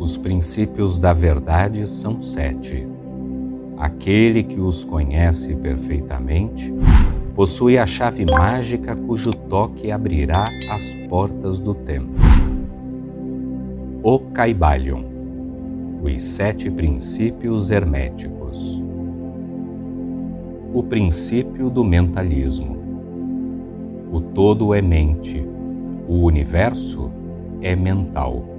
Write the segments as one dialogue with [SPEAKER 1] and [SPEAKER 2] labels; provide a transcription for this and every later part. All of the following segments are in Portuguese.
[SPEAKER 1] Os princípios da verdade são 7. Aquele que os conhece perfeitamente possui a chave mágica cujo toque abrirá as portas do tempo. O Kybalion, os 7 princípios herméticos. O princípio do mentalismo. O todo é mente, o universo é mental.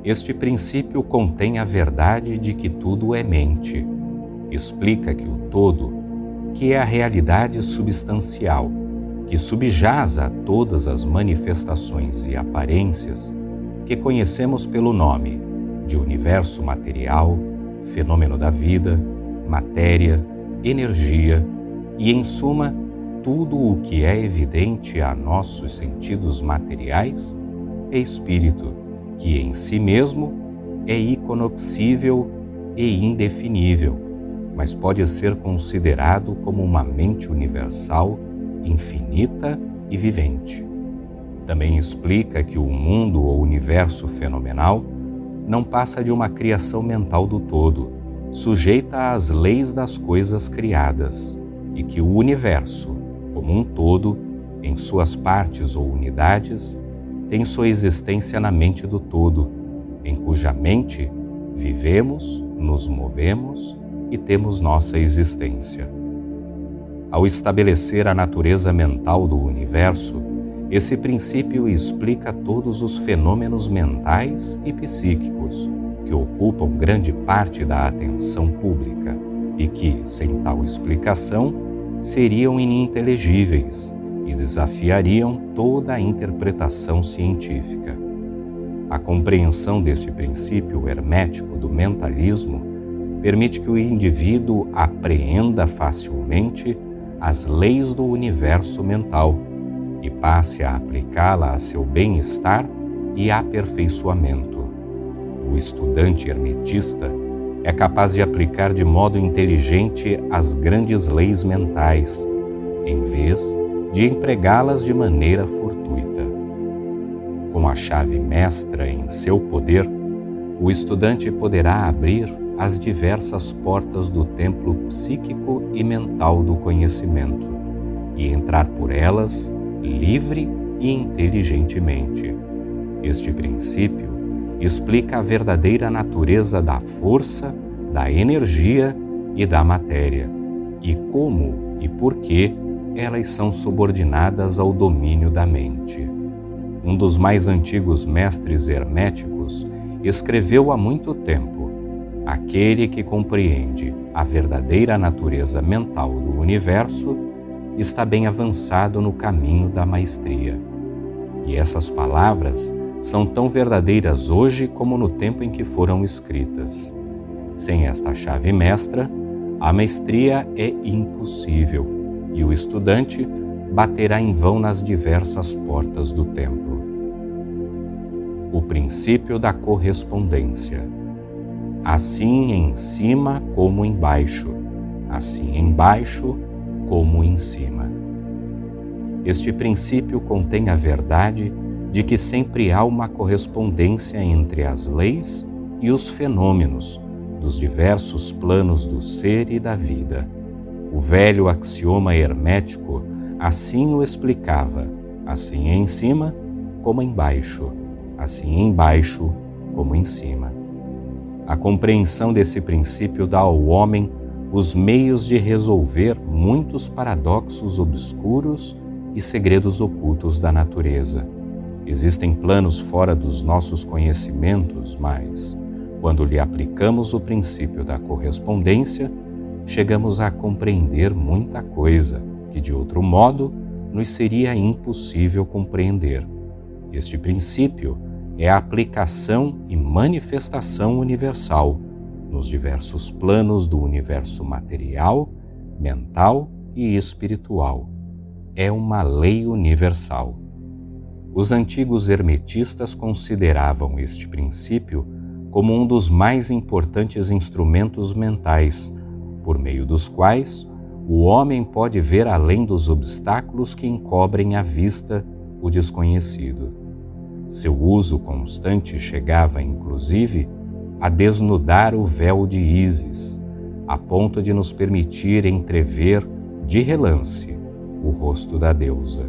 [SPEAKER 1] Este princípio contém a verdade de que tudo é mente. Explica que o todo, que é a realidade substancial, que subjaz a todas as manifestações e aparências que conhecemos pelo nome de universo material, fenômeno da vida, matéria, energia e, em suma, tudo o que é evidente a nossos sentidos materiais, é espírito, que em si mesmo é iconoxível e indefinível, mas pode ser considerado como uma mente universal, infinita e vivente. Também explica que o mundo ou universo fenomenal não passa de uma criação mental do todo, sujeita às leis das coisas criadas, e que o universo, como um todo, em suas partes ou unidades, tem sua existência na mente do todo, em cuja mente vivemos, nos movemos e temos nossa existência. Ao estabelecer a natureza mental do universo, esse princípio explica todos os fenômenos mentais e psíquicos que ocupam grande parte da atenção pública e que, sem tal explicação, seriam ininteligíveis e desafiariam toda a interpretação científica. A compreensão deste princípio hermético do mentalismo permite que o indivíduo apreenda facilmente as leis do universo mental e passe a aplicá-la a seu bem-estar e aperfeiçoamento. O estudante hermetista é capaz de aplicar de modo inteligente as grandes leis mentais, em vez de empregá-las de maneira fortuita. Com a chave mestra em seu poder, o estudante poderá abrir as diversas portas do templo psíquico e mental do conhecimento e entrar por elas livre e inteligentemente. Este princípio explica a verdadeira natureza da força, da energia e da matéria, e como e por que elas são subordinadas ao domínio da mente. Um dos mais antigos mestres herméticos escreveu há muito tempo: aquele que compreende a verdadeira natureza mental do universo está bem avançado no caminho da maestria. E essas palavras são tão verdadeiras hoje como no tempo em que foram escritas. Sem esta chave mestra, a maestria é impossível e o estudante baterá em vão nas diversas portas do templo. O princípio da correspondência. Assim em cima como embaixo, assim embaixo como em cima. Este princípio contém a verdade de que sempre há uma correspondência entre as leis e os fenômenos dos diversos planos do ser e da vida. O velho axioma hermético assim o explicava: assim em cima como embaixo, assim embaixo como em cima. A compreensão desse princípio dá ao homem os meios de resolver muitos paradoxos obscuros e segredos ocultos da natureza. Existem planos fora dos nossos conhecimentos, mas, quando lhe aplicamos o princípio da correspondência, chegamos a compreender muita coisa que, de outro modo, nos seria impossível compreender. Este princípio é a aplicação e manifestação universal nos diversos planos do universo material, mental e espiritual. É uma lei universal. Os antigos hermetistas consideravam este princípio como um dos mais importantes instrumentos mentais, por meio dos quais o homem pode ver além dos obstáculos que encobrem à vista o desconhecido. Seu uso constante chegava, inclusive, a desnudar o véu de Ísis, a ponto de nos permitir entrever, de relance, o rosto da deusa.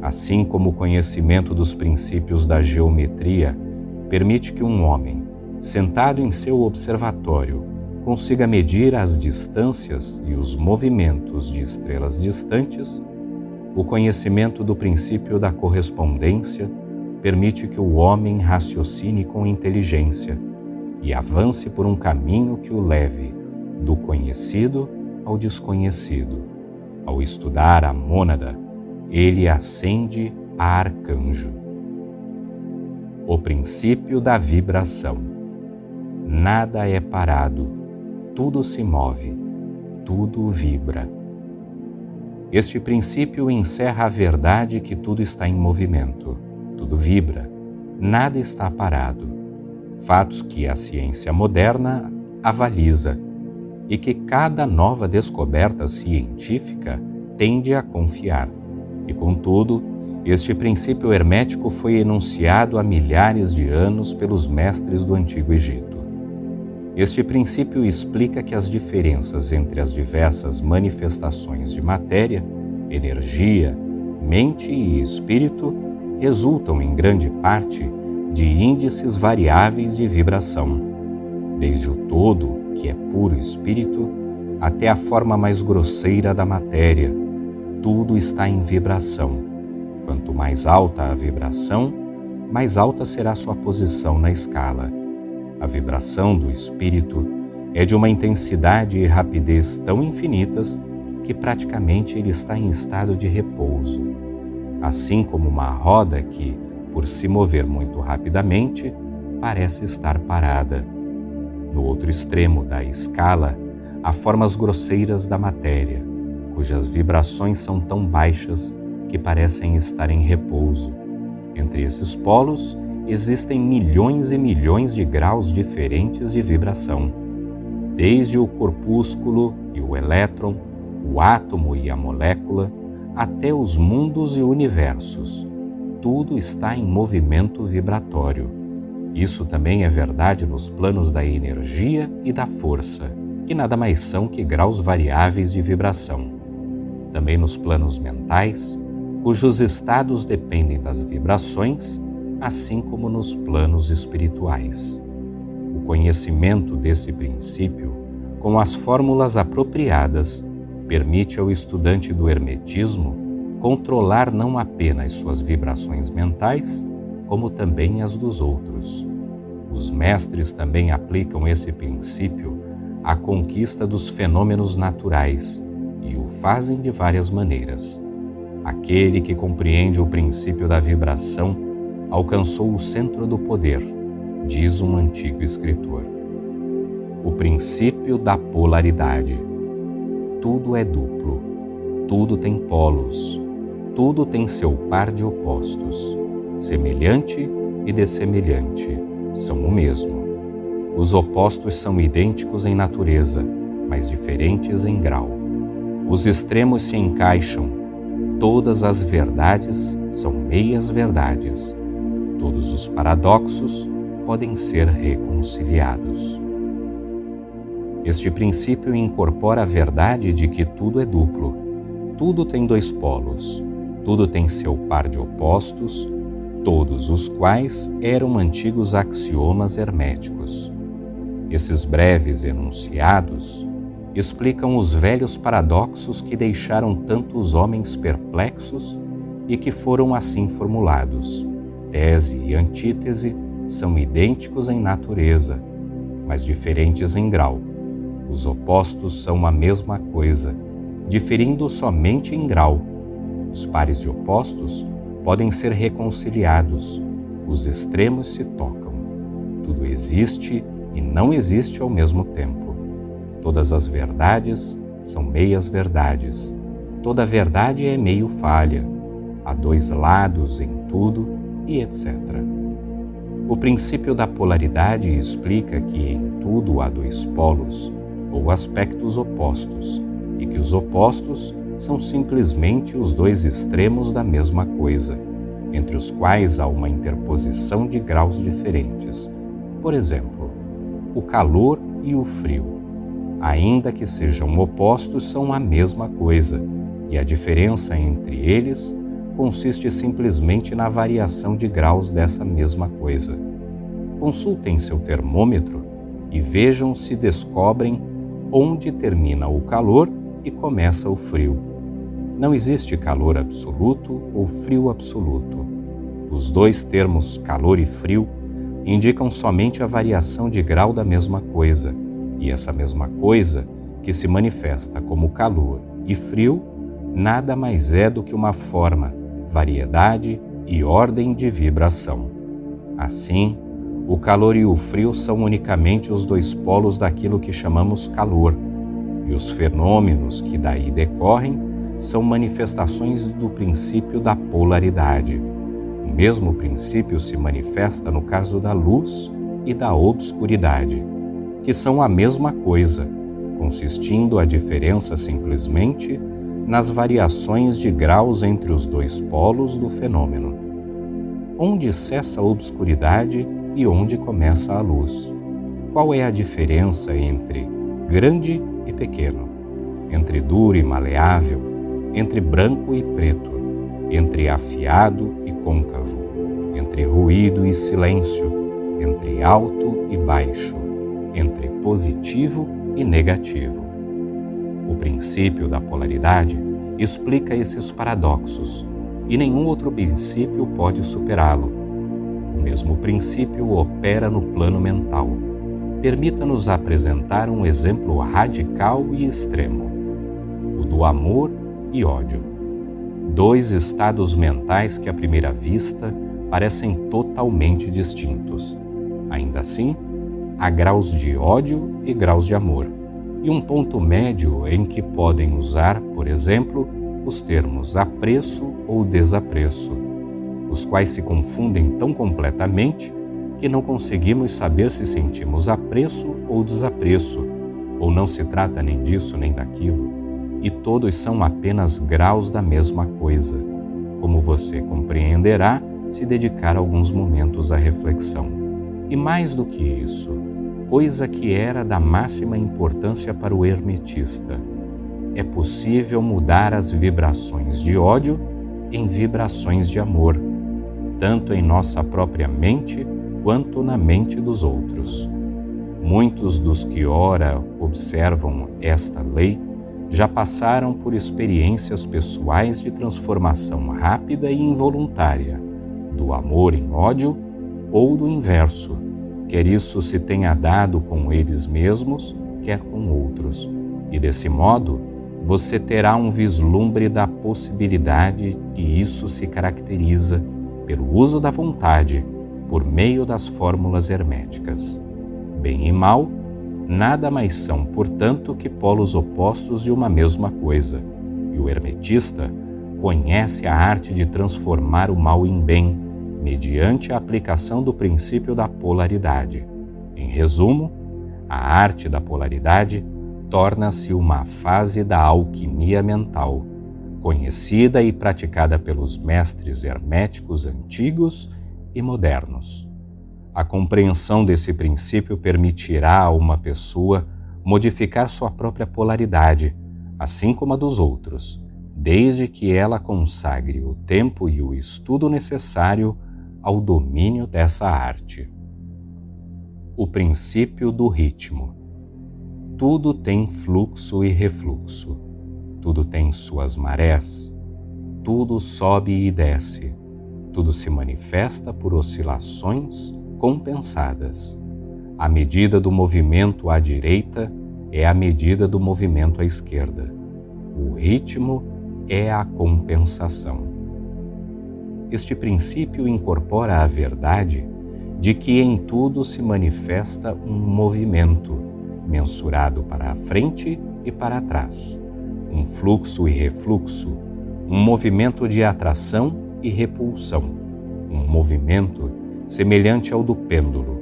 [SPEAKER 1] Assim como o conhecimento dos princípios da geometria permite que um homem, sentado em seu observatório, consiga medir as distâncias e os movimentos de estrelas distantes, o conhecimento do princípio da correspondência permite que o homem raciocine com inteligência e avance por um caminho que o leve do conhecido ao desconhecido. Ao estudar a mônada, ele ascende a arcanjo. O princípio da vibração. Nada é parado, tudo se move, tudo vibra. Este princípio encerra a verdade que tudo está em movimento, tudo vibra, nada está parado. Fatos que a ciência moderna avaliza e que cada nova descoberta científica tende a confiar. E, contudo, este princípio hermético foi enunciado há milhares de anos pelos mestres do Antigo Egito. Este princípio explica que as diferenças entre as diversas manifestações de matéria, energia, mente e espírito resultam, em grande parte, de índices variáveis de vibração, desde o todo, que é puro espírito, até a forma mais grosseira da matéria. Tudo está em vibração. Quanto mais alta a vibração, mais alta será sua posição na escala. A vibração do espírito é de uma intensidade e rapidez tão infinitas que praticamente ele está em estado de repouso. Assim como uma roda que, por se mover muito rapidamente, parece estar parada. No outro extremo da escala, há formas grosseiras da matéria, cujas vibrações são tão baixas que parecem estar em repouso. Entre esses polos, existem milhões e milhões de graus diferentes de vibração, desde o corpúsculo e o elétron, o átomo e a molécula, até os mundos e universos. Tudo está em movimento vibratório. Isso também é verdade nos planos da energia e da força, que nada mais são que graus variáveis de vibração. Também nos planos mentais, cujos estados dependem das vibrações, assim como nos planos espirituais. O conhecimento desse princípio, com as fórmulas apropriadas, permite ao estudante do hermetismo controlar não apenas suas vibrações mentais, como também as dos outros. Os mestres também aplicam esse princípio à conquista dos fenômenos naturais e o fazem de várias maneiras. Aquele que compreende o princípio da vibração alcançou o centro do poder, diz um antigo escritor. O princípio da polaridade. Tudo é duplo, tudo tem polos, tudo tem seu par de opostos. Semelhante e dessemelhante são o mesmo. Os opostos são idênticos em natureza, mas diferentes em grau. Os extremos se encaixam. Todas as verdades são meias verdades. Todos os paradoxos podem ser reconciliados. Este princípio incorpora a verdade de que tudo é duplo, tudo tem dois polos, tudo tem seu par de opostos, todos os quais eram antigos axiomas herméticos. Esses breves enunciados explicam os velhos paradoxos que deixaram tantos homens perplexos e que foram assim formulados. Tese e antítese são idênticos em natureza, mas diferentes em grau. Os opostos são a mesma coisa, diferindo somente em grau. Os pares de opostos podem ser reconciliados, os extremos se tocam. Tudo existe e não existe ao mesmo tempo. Todas as verdades são meias verdades. Toda verdade é meio falha. Há dois lados em tudo e etc. O princípio da polaridade explica que em tudo há dois polos, ou aspectos opostos, e que os opostos são simplesmente os dois extremos da mesma coisa. entre os quais há uma interposição de graus diferentes. Por exemplo, o calor e o frio, ainda que sejam opostos, são a mesma coisa, e a diferença entre eles consiste simplesmente na variação de graus dessa mesma coisa. Consultem seu termômetro e vejam se descobrem onde termina o calor e começa o frio. Não existe calor absoluto ou frio absoluto. Os dois termos calor e frio indicam somente a variação de grau da mesma coisa, e essa mesma coisa, que se manifesta como calor e frio, nada mais é do que uma forma, variedade e ordem de vibração. Assim, o calor e o frio são unicamente os dois polos daquilo que chamamos calor, e os fenômenos que daí decorrem são manifestações do princípio da polaridade. O mesmo princípio se manifesta no caso da luz e da obscuridade, que são a mesma coisa, consistindo a diferença simplesmente nas variações de graus entre os dois polos do fenômeno. Onde cessa a obscuridade e onde começa a luz? Qual é a diferença entre grande e pequeno, entre duro e maleável, entre branco e preto, entre afiado e côncavo, entre ruído e silêncio, entre alto e baixo, entre positivo e negativo? O princípio da polaridade explica esses paradoxos, e nenhum outro princípio pode superá-lo. O mesmo princípio opera no plano mental. Permita-nos apresentar um exemplo radical e extremo: o do amor e ódio. Dois estados mentais que, à primeira vista, parecem totalmente distintos. Ainda assim, há graus de ódio e graus de amor, e um ponto médio em que podem usar, por exemplo, os termos apreço ou desapreço, os quais se confundem tão completamente que não conseguimos saber se sentimos apreço ou desapreço, ou não se trata nem disso nem daquilo, e todos são apenas graus da mesma coisa, como você compreenderá se dedicar alguns momentos à reflexão. E mais do que isso, coisa que era da máxima importância para o hermetista, é possível mudar as vibrações de ódio em vibrações de amor, tanto em nossa própria mente quanto na mente dos outros. Muitos dos que ora observam esta lei já passaram por experiências pessoais de transformação rápida e involuntária, do amor em ódio ou do inverso, quer isso se tenha dado com eles mesmos, quer com outros. E desse modo, você terá um vislumbre da possibilidade que isso se caracteriza pelo uso da vontade, por meio das fórmulas herméticas. Bem e mal, nada mais são, portanto, que polos opostos de uma mesma coisa, e o hermetista conhece a arte de transformar o mal em bem, mediante a aplicação do princípio da polaridade. Em resumo, a arte da polaridade torna-se uma fase da alquimia mental, conhecida e praticada pelos mestres herméticos antigos e modernos. A compreensão desse princípio permitirá a uma pessoa modificar sua própria polaridade, assim como a dos outros, desde que ela consagre o tempo e o estudo necessário ao domínio dessa arte. O princípio do ritmo. Tudo tem fluxo e refluxo, tudo tem suas marés, tudo sobe e desce, tudo se manifesta por oscilações compensadas. A medida do movimento à direita é a medida do movimento à esquerda. O ritmo é a compensação. Este princípio incorpora a verdade de que em tudo se manifesta um movimento, mensurado para a frente e para trás, um fluxo e refluxo, um movimento de atração e repulsão, um movimento semelhante ao do pêndulo,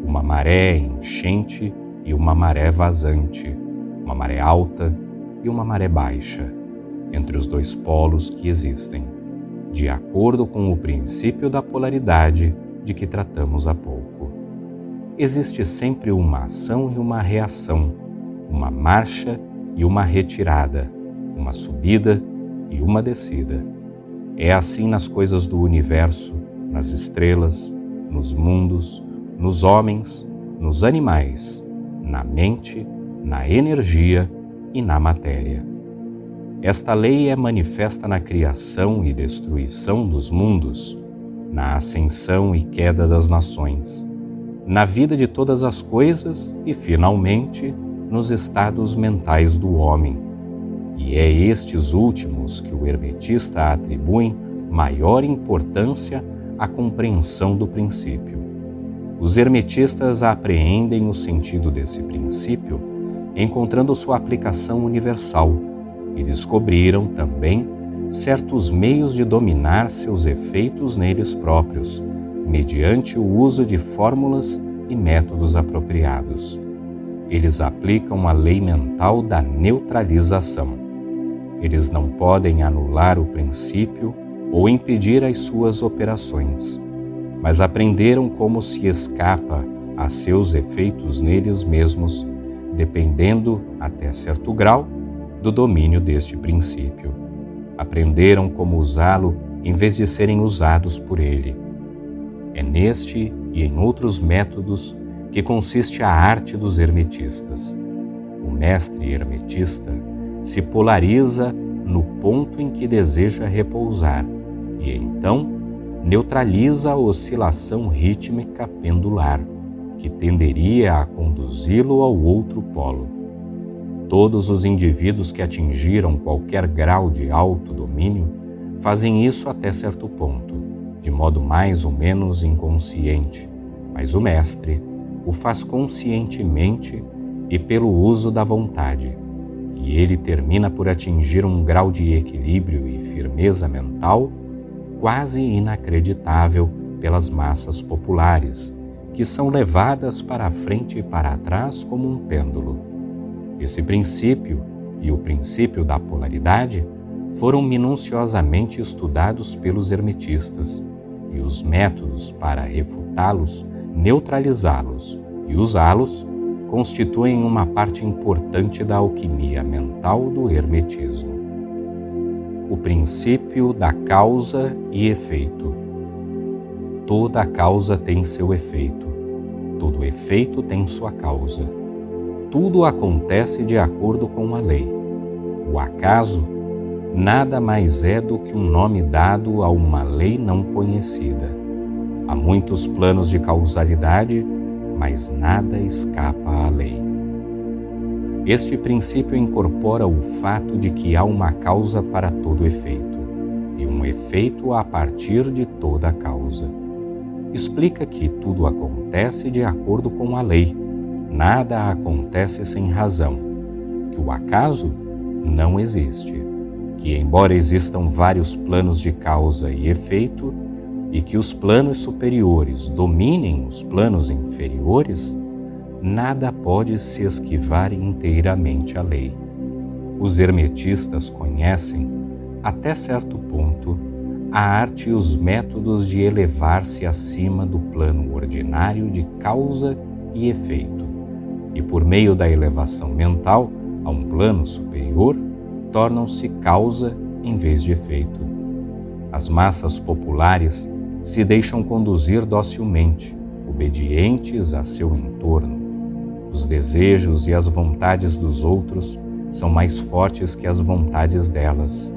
[SPEAKER 1] uma maré enchente e uma maré vazante, uma maré alta e uma maré baixa, entre os dois polos que existem. de acordo com o princípio da polaridade de que tratamos há pouco. Existe sempre uma ação e uma reação, uma marcha e uma retirada, uma subida e uma descida. É assim nas coisas do universo, nas estrelas, nos mundos, nos homens, nos animais, na mente, na energia e na matéria. Esta lei é manifesta na criação e destruição dos mundos, na ascensão e queda das nações, na vida de todas as coisas e, finalmente, nos estados mentais do homem. E é estes últimos que o hermetista atribui maior importância à compreensão do princípio. Os hermetistas apreendem o sentido desse princípio encontrando sua aplicação universal e descobriram também certos meios de dominar seus efeitos neles próprios, mediante o uso de fórmulas e métodos apropriados. Eles aplicam a lei mental da neutralização. Eles não podem anular o princípio ou impedir as suas operações, mas aprenderam como se escapa a seus efeitos neles mesmos, dependendo, até certo grau, do domínio deste princípio. Aprenderam como usá-lo em vez de serem usados por ele. É neste e em outros métodos que consiste a arte dos hermetistas. O mestre hermetista se polariza no ponto em que deseja repousar e então neutraliza a oscilação rítmica pendular, que tenderia a conduzi-lo ao outro polo. Todos os indivíduos que atingiram qualquer grau de autodomínio fazem isso até certo ponto, de modo mais ou menos inconsciente, mas o mestre o faz conscientemente e pelo uso da vontade, e ele termina por atingir um grau de equilíbrio e firmeza mental quase inacreditável pelas massas populares, que são levadas para a frente e para trás como um pêndulo. Esse princípio e o princípio da polaridade foram minuciosamente estudados pelos hermetistas, e os métodos para refutá-los, neutralizá-los e usá-los constituem uma parte importante da alquimia mental do hermetismo. O princípio da causa e efeito. Toda causa tem seu efeito, todo efeito tem sua causa. Tudo acontece de acordo com a lei. O acaso nada mais é do que um nome dado a uma lei não conhecida. Há muitos planos de causalidade, mas nada escapa à lei. Este princípio incorpora o fato de que há uma causa para todo efeito, e um efeito a partir de toda causa. Explica que tudo acontece de acordo com a lei, nada acontece sem razão, que o acaso não existe, que embora existam vários planos de causa e efeito, e que os planos superiores dominem os planos inferiores, nada pode se esquivar inteiramente à lei. Os hermetistas conhecem, até certo ponto, a arte e os métodos de elevar-se acima do plano ordinário de causa e efeito, e por meio da elevação mental a um plano superior, tornam-se causa em vez de efeito. As massas populares se deixam conduzir docilmente, obedientes a seu entorno. Os desejos e as vontades dos outros são mais fortes que as vontades delas.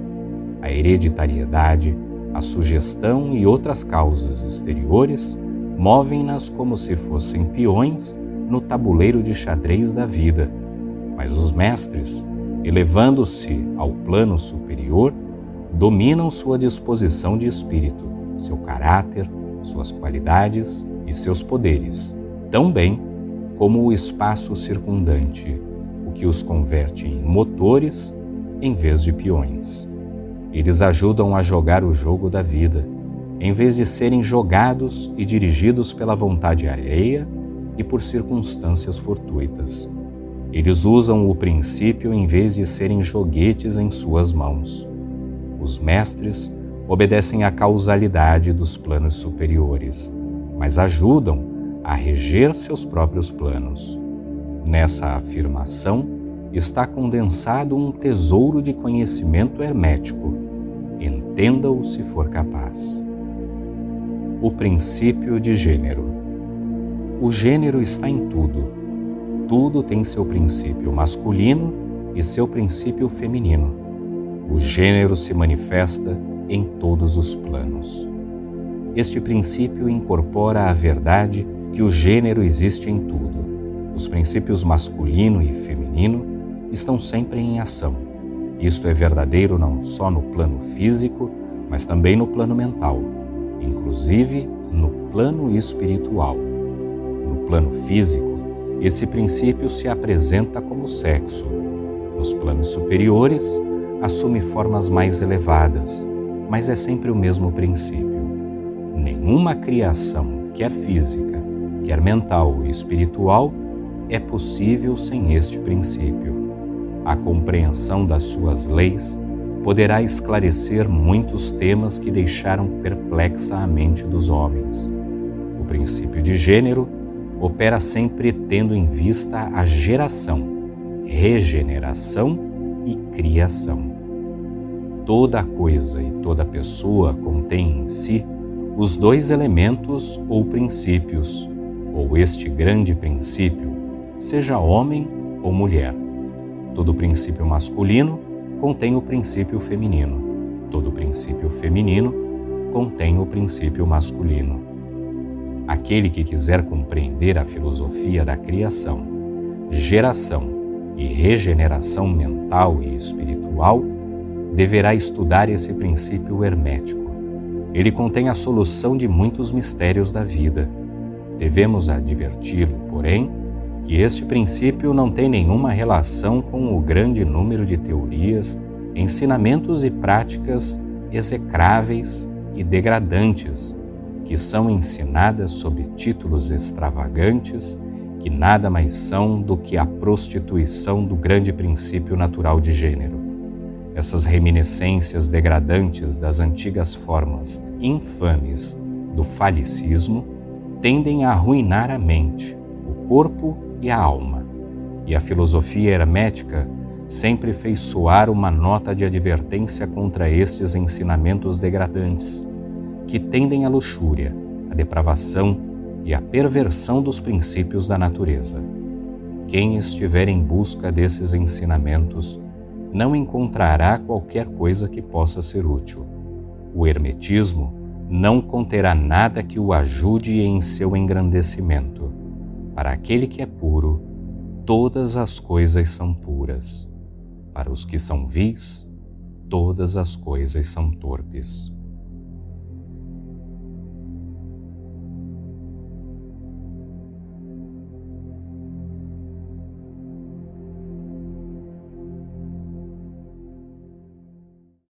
[SPEAKER 1] A hereditariedade, a sugestão e outras causas exteriores movem-nas como se fossem peões no tabuleiro de xadrez da vida. Mas os mestres, elevando-se ao plano superior, dominam sua disposição de espírito, seu caráter, suas qualidades e seus poderes, tão bem como o espaço circundante, o que os converte em motores em vez de peões. Eles ajudam a jogar o jogo da vida, em vez de serem jogados e dirigidos pela vontade alheia e por circunstâncias fortuitas. Eles usam o princípio em vez de serem joguetes em suas mãos. Os mestres obedecem à causalidade dos planos superiores, mas ajudam a reger seus próprios planos. Nessa afirmação está condensado um tesouro de conhecimento hermético. Entenda-o se for capaz. O princípio de gênero. O gênero está em tudo. Tudo tem seu princípio masculino e seu princípio feminino. O gênero se manifesta em todos os planos. Este princípio incorpora a verdade que o gênero existe em tudo. Os princípios masculino e feminino estão sempre em ação. Isto é verdadeiro não só no plano físico, mas também no plano mental, inclusive no plano espiritual. No plano físico, esse princípio se apresenta como sexo. Nos planos superiores, assume formas mais elevadas, mas é sempre o mesmo princípio. Nenhuma criação, quer física, quer mental ou espiritual, é possível sem este princípio. A compreensão das suas leis poderá esclarecer muitos temas que deixaram perplexa a mente dos homens. O princípio de gênero opera sempre tendo em vista a geração, regeneração e criação. Toda coisa e toda pessoa contém em si os dois elementos ou princípios, ou este grande princípio, seja homem ou mulher. Todo princípio masculino contém o princípio feminino. Todo princípio feminino contém o princípio masculino. Aquele que quiser compreender a filosofia da criação, geração e regeneração mental e espiritual, deverá estudar esse princípio hermético. Ele contém a solução de muitos mistérios da vida. Devemos adverti-lo, porém, que este princípio não tem nenhuma relação com o grande número de teorias, ensinamentos e práticas execráveis e degradantes que são ensinadas sob títulos extravagantes que nada mais são do que a prostituição do grande princípio natural de gênero. Essas reminiscências degradantes das antigas formas infames do falicismo tendem a arruinar a mente, o corpo e a alma. E a filosofia hermética sempre fez soar uma nota de advertência contra estes ensinamentos degradantes, que tendem à luxúria, à depravação e à perversão dos princípios da natureza. Quem estiver em busca desses ensinamentos não encontrará qualquer coisa que possa ser útil. O hermetismo não conterá nada que o ajude em seu engrandecimento. Para aquele que é puro, todas as coisas são puras. Para os que são vis, todas as coisas são torpes.